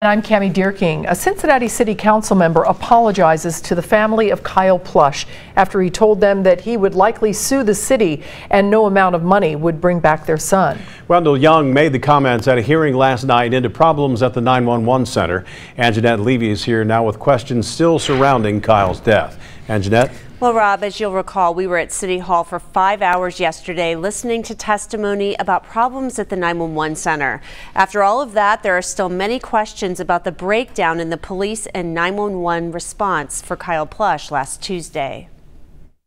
I'm Cammie Deerking. A Cincinnati City Council member apologizes to the family of Kyle Plush after he told them that he would likely sue the city and no amount of money would bring back their son. Wendell Young made the comments at a hearing last night into problems at the 911 center. Anjanette Levy is here now with questions still surrounding Kyle's death. Anjanette? Well, Rob, as you'll recall, we were at City Hall for 5 hours yesterday listening to testimony about problems at the 911 center. After all of that, there are still many questions about the breakdown in the police and 911 response for Kyle Plush last Tuesday.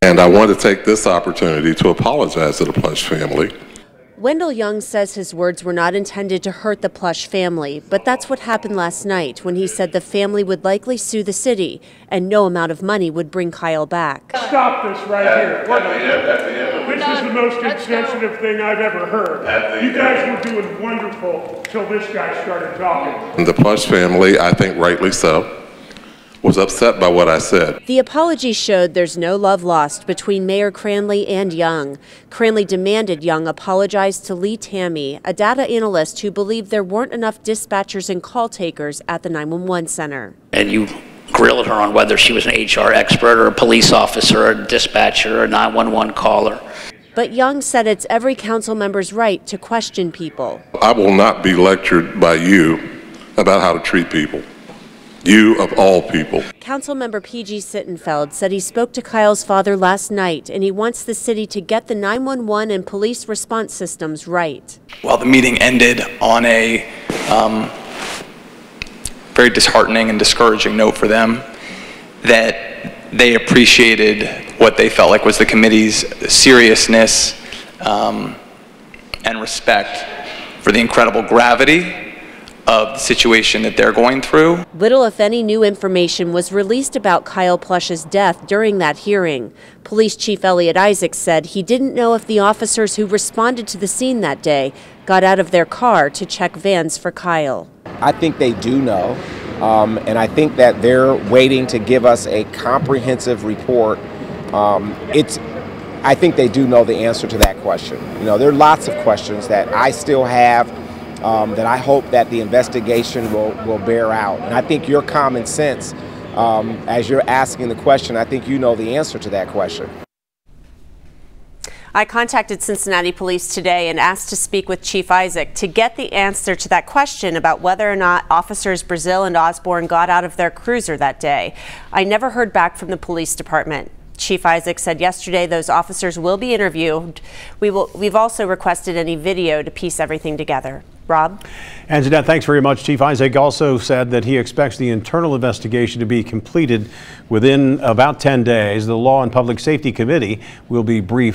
And I want to take this opportunity to apologize to the Plush family. Wendell Young says his words were not intended to hurt the Plush family, but that's what happened last night when he said the family would likely sue the city and no amount of money would bring Kyle back. Stop this right here. This is the most insensitive thing I've ever heard. You guys were doing wonderful till this guy started talking. And the Plush family, I think rightly so, was upset by what I said. The apology showed there's no love lost between Mayor CRANLEY and Young. CRANLEY demanded Young apologize to Lee Tammy, a data analyst who believed there weren't enough dispatchers and call takers at the 911 center. And you grilled her on whether she was an HR expert or a police officer or a dispatcher or a 911 caller. But Young said it's every council member's right to question people. I will not be lectured by you about how to treat people. You of all people. Councilmember PG Sittenfeld said he spoke to Kyle's father last night and he wants the city to get the 911 and police response systems right. Well, the meeting ended on a very disheartening and discouraging note for them, that they appreciated what they felt like was the committee's seriousness and respect for the incredible gravity of the situation that they're going through. Little, if any, new information was released about Kyle Plush's death during that hearing. Police Chief Elliot Isaacs said he didn't know if the officers who responded to the scene that day got out of their car to check vans for Kyle. I think they do know, and I think that they're waiting to give us a comprehensive report. I think they do know the answer to that question. You know, there are lots of questions that I still have that I hope that the investigation will bear out. And I think your common sense, as you're asking the question, I think you know the answer to that question. I contacted Cincinnati Police today and asked to speak with Chief Isaac to get the answer to that question about whether or not officers Brazil and Osborne got out of their cruiser that day. I never heard back from the police department. Chief Isaac said yesterday those officers will be interviewed. We've also requested any video to piece everything together. Rob? Anjanette, thanks very much. Chief Isaac also said that he expects the internal investigation to be completed within about 10 days. The Law and Public Safety Committee will be briefed